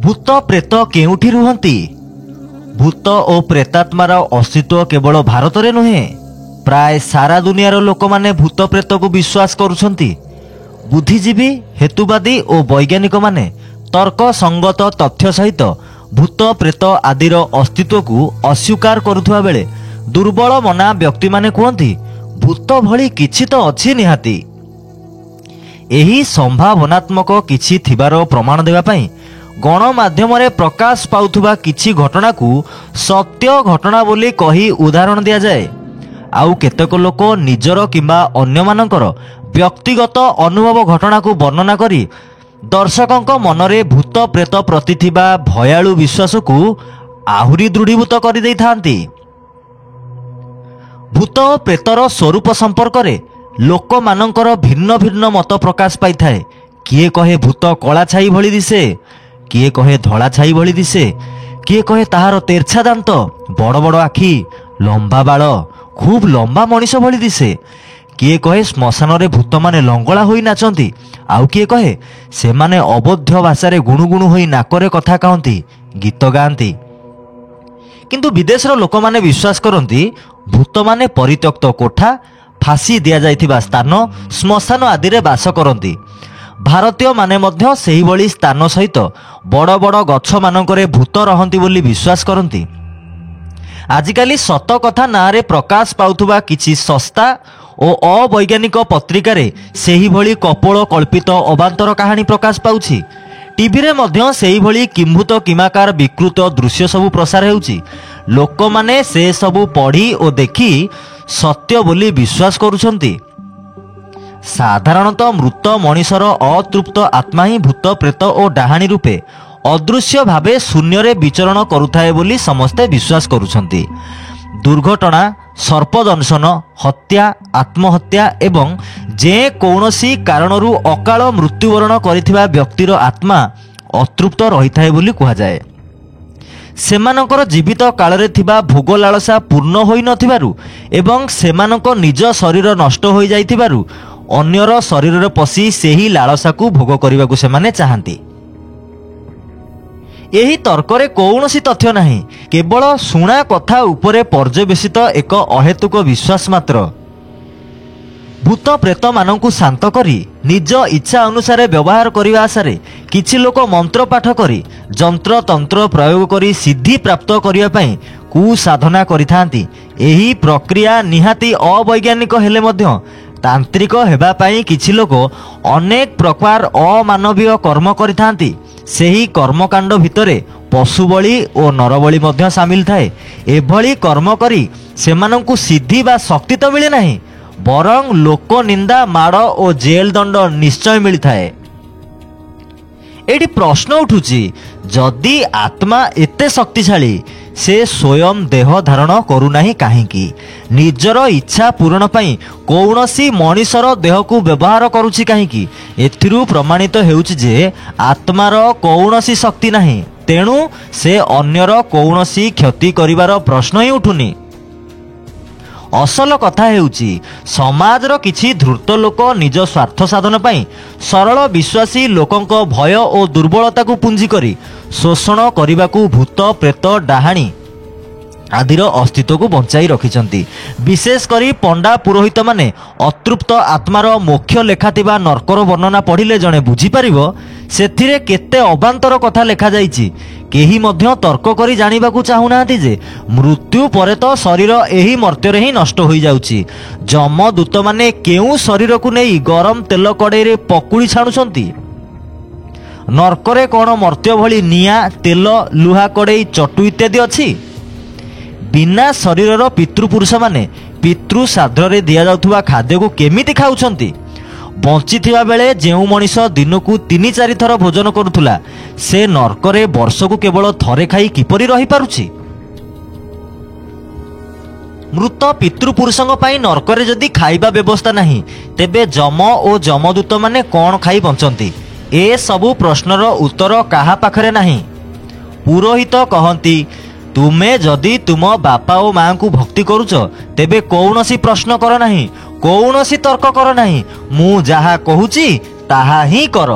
भूत प्रेत केउठी रुहंती? भूत और प्रेतात्मार अस्तित्व केवल भारत में नुहे, प्राय सारा दुनियार लोक माने भूत प्रेत को विश्वास करुछंती। बुद्धिजीवी, हेतुवादी और वैज्ञानिक माने तर्क संगत तथ्य सहित भूत प्रेत आदिर अस्तित्व को अस्वीकार करुथुवा बेले दुर्बल मना व्यक्ति माने कहती भूत भली किछि तो अछि निहाती। एही संभावनात्मक किछि थिबार प्रमाण देवा पई गणमाध्यम रे प्रकाश पाउथुबा किछि घटना को सत्य घटना बोली कही उदाहरण दिया जाए। आउ केतेक लोक निजर किंबा अन्य मानकर व्यक्तिगत अनुभव घटना को वर्णना करी दर्शकों मनरे भूत प्रेत प्रति थिबा भयालु विश्वास को आहुरी दृढ़ीभूत कर देइथांती। भूत और प्रेतर स्वरूप संपर्क में लोक मानकर भिन्न भिन्न मत प्रकाश पाई थाए। किए कहे भूत कला छाई भली दिसे, किए कहे धला छाई भली दिसे, किए कहे ताहार तेरछा दांत, बड़ बड़ आखि, लंबा बाल, खूब लंबा मनीष भली दिसे, किए कहे श्मशान रे भूत माने लंगला होई नाचंती, आउ किए कहे से माने अबोध्य भाषा गुणुगुणु होई नाकरे कथा कहती, गीत गाती। किंतु विदेशर लोक माने विश्वास करती भूत माने परित्यक्त कोठा, फांसी दिया जाइथिबा स्थान, श्मशान आदि रे बास करती। भारतीय माने मध्य सेही भली स्थान सहित बड़ बड़ गछ मानकरे भूत रहंती बोली विश्वास करती। आजिकाली सत कथा नारे प्रकाश पाउथुबा किछि सस्ता और अवैज्ञानिक पत्रिका रे सेही भली कपोल कल्पित अबांतर कहानी प्रकाश पाउछि। टीवी रे मध्य सेही भली किंभूत किमाकार विकृत दृश्य सबु प्रसार हेउछि। लोक माने से सबु पढ़ी और देखी सत्य बोली विश्वास करुछंती। साधारणतः मृत मनीषर अतृप्त आत्मा ही भूत प्रेत और डाहाणी रूपे अदृश्य भावे शून्य रे विचरण करुथाए बोली समस्ते विश्वास करुछंती। दुर्घटना, सर्पदंशन, हत्या, आत्महत्या एवं जे कौनसी कारणरू अकाल मृत्युवरण करिथिबा व्यक्तिर आत्मा अतृप्त रहिथाए बोली कहा जाए। सेमानकर जीवित कालरे थिबा भोग लालसा पूर्ण होई नथिबारु एवं सेमानक निज शरीर नष्ट होई जाइथिबारु अन्यर शरीर रे पसी सेही लालसा को भोग करिबाकु सेमाने चाहंती। एही तर्करे कौनसी तथ्य नाही, केवल शुणा कथा उपरे पर्यवेसित एक अहेतुक विश्वास मात्र। भूत प्रेत मानकु शांत करी निज इच्छा अनुसार व्यवहार करने आशारे किछि लोक मंत्र पाठ करी जंत्र तंत्र प्रयोग करी सिद्धि प्राप्त करने पई कुसाधना करिथांती। एही प्रक्रिया निहाती अवैज्ञानिक हेले मध्य तांत्रिक हेबा पई किछि लोक अनेक प्रकार अमानवीय कर्म करिथांती। सेही कर्मकांड भितरे पशु बलि और नरबलि मध्य सामिल थाए। एभली कर्म करी सेमानंकु सिद्धि बा शक्ति तो मिले नाही, बरं लोक निंदा माड़ और जेल दंड निश्चय मिलता है। एटी प्रश्न उठुची, जदि आत्मा एते शक्तिशाली से स्वयं देह धारण करूनाही काहींकी? निजर इच्छा पूरण पई कौनसी मनीषर देह को व्यवहार करुची काहींकी? एथिरु प्रमाणित हेउची जे आत्मार कौनसी शक्ति नाही, तेणु से अन्यर कौनसी क्षति करिवार प्रश्न ही उठुनी। असल कथा हेउची समाजर किछि धूर्त लोक निज स्वार्थ साधन पई सरल विश्वासी लोकंक भय और दुर्बलता को पुंजी करी शोषण करने भूत प्रेत डाहाणी आदिर अस्तित्व को बंचाई रखिछंती। विशेष करी पंडा पुरोहित माने अतृप्त आत्मार मोक्ष लेखाथिबा नरकर वर्णना पढ़िले जणे बुझी परिबो सेथिरे केते अबांतर कथा लेखा जाइछि। केही मध्य तर्क करी जानिबाकू चाहुनाहांती जे मृत्यु परे तो शरीर एही मर्त्य रे ही नष्ट होई जाउछि। जमदूत माने केउ शरीर को नेई गरम तेल कड़े रे पकुड़ी छाणुछंती। नरकरे कोन मर्त्य भली निया तेल लुहा कड़े चटु इत्यादि अछि? बिना शरीरर पितृपुरुष माने पितृ श्राद्ध दिया जाउथुबा खाद्य को केमिति खाउछंती? बंचिथिबा बेले जेउ मनीष दिन को 3-4 थर भोजन करुथुला से नरकरे वर्ष को केवल थरे खाई किपरि रही पारुछि? मृत पितृपुरुषों पई नरकरे जदि खाइबा व्यवस्था नहीं तेबे जम और जमदूत माने कौन खाई बंचंती? ए सबु प्रश्नर उत्तर काहा पाखरे नहीं। पुरोहित कहंती, तुमे जदि तुम बापा और माँ को भक्ति करुच तेबे कौनसी प्रश्न कर नहीं, कौनसी तर्क कर नहीं, मु जहा कहूची ताहा ही कर।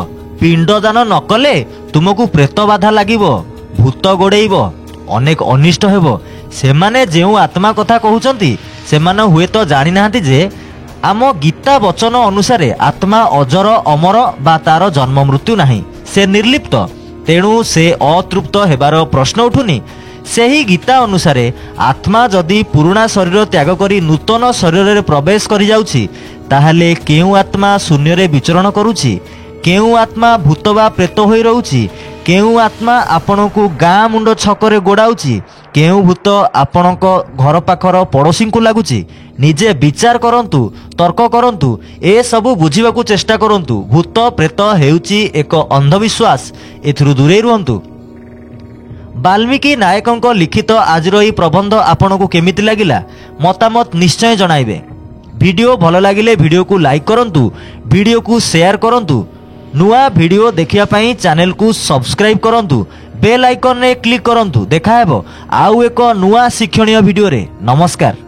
ପିଣ୍ଡଦାନ ନ କଲେ ତୁମକୁ ପ୍ରେତ ବାଧା ଲାଗିବ, ଭୂତ ଗୋଡ଼େଇବ, ଅନେକ ଅନିଷ୍ଟ ହେବ। ସେମାନେ ଯେଉଁ ଆତ୍ମା କଥା କହୁଛନ୍ତି ସେମାନେ ହୁଏତ ଜାଣିନାହାନ୍ତି ଯେ ଆମ ଗୀତା ବଚନ ଅନୁସାରେ ଆତ୍ମା ଅଜର ଅମର ବା ତାର ଜନ୍ମ ମୃତ୍ୟୁ ନାହିଁ, ସେ ନିର୍ଲିପ୍ତ। ତେଣୁ ସେ ଅତୃପ୍ତ ହେବାର ପ୍ରଶ୍ନ ଉଠୁନି। ସେହି ଗୀତା ଅନୁସାରେ ଆତ୍ମା ଯଦି ପୁରୁଣା ଶରୀର ତ୍ୟାଗ କରି ନୂତନ ଶରୀରରେ ପ୍ରବେଶ କରିଯାଉଛି, ତାହେଲେ କେଉଁ ଆତ୍ମା ଶୂନ୍ୟରେ ବିଚରଣ କରୁଛି? କେଉଁ ଆତ୍ମା ଭୂତ ବା ପ୍ରେତ ହୋଇ ରହୁଛି? କେଉଁ ଆତ୍ମା ଆପଣଙ୍କୁ ଗାଁ ମୁଣ୍ଡ ଛକରେ ଗୋଡ଼ାଉଛି? କେଉଁ ଭୂତ ଆପଣଙ୍କ ଘର ପାଖର ପଡ଼ୋଶୀଙ୍କୁ ଲାଗୁଛି? ନିଜେ ବିଚାର କରନ୍ତୁ, ତର୍କ କରନ୍ତୁ, ଏସବୁ ବୁଝିବାକୁ ଚେଷ୍ଟା କରନ୍ତୁ। ଭୂତ ପ୍ରେତ ହେଉଛି ଏକ ଅନ୍ଧବିଶ୍ୱାସ, ଏଥିରୁ ଦୂରେଇ ରୁହନ୍ତୁ। ବାଲ୍ମୀକି ନାୟକଙ୍କ ଲିଖିତ ଆଜିର ଏହି ପ୍ରବନ୍ଧ ଆପଣଙ୍କୁ କେମିତି ଲାଗିଲା ମତାମତ ନିଶ୍ଚୟ ଜଣାଇବେ। ଭିଡ଼ିଓ ଭଲ ଲାଗିଲେ ଭିଡ଼ିଓକୁ ଲାଇକ୍ କରନ୍ତୁ, ଭିଡ଼ିଓକୁ ସେୟାର କରନ୍ତୁ। ନୂଆ ଭିଡ଼ିଓ ଦେଖିବା ପାଇଁ ଚ୍ୟାନେଲକୁ ସବସ୍କ୍ରାଇବ୍ କରନ୍ତୁ, ବେଲ୍ ଆଇକନ୍ରେ କ୍ଲିକ୍ କରନ୍ତୁ। ଦେଖାହେବ ଆଉ ଏକ ନୂଆ ଶିକ୍ଷଣୀୟ ଭିଡ଼ିଓରେ। ନମସ୍କାର।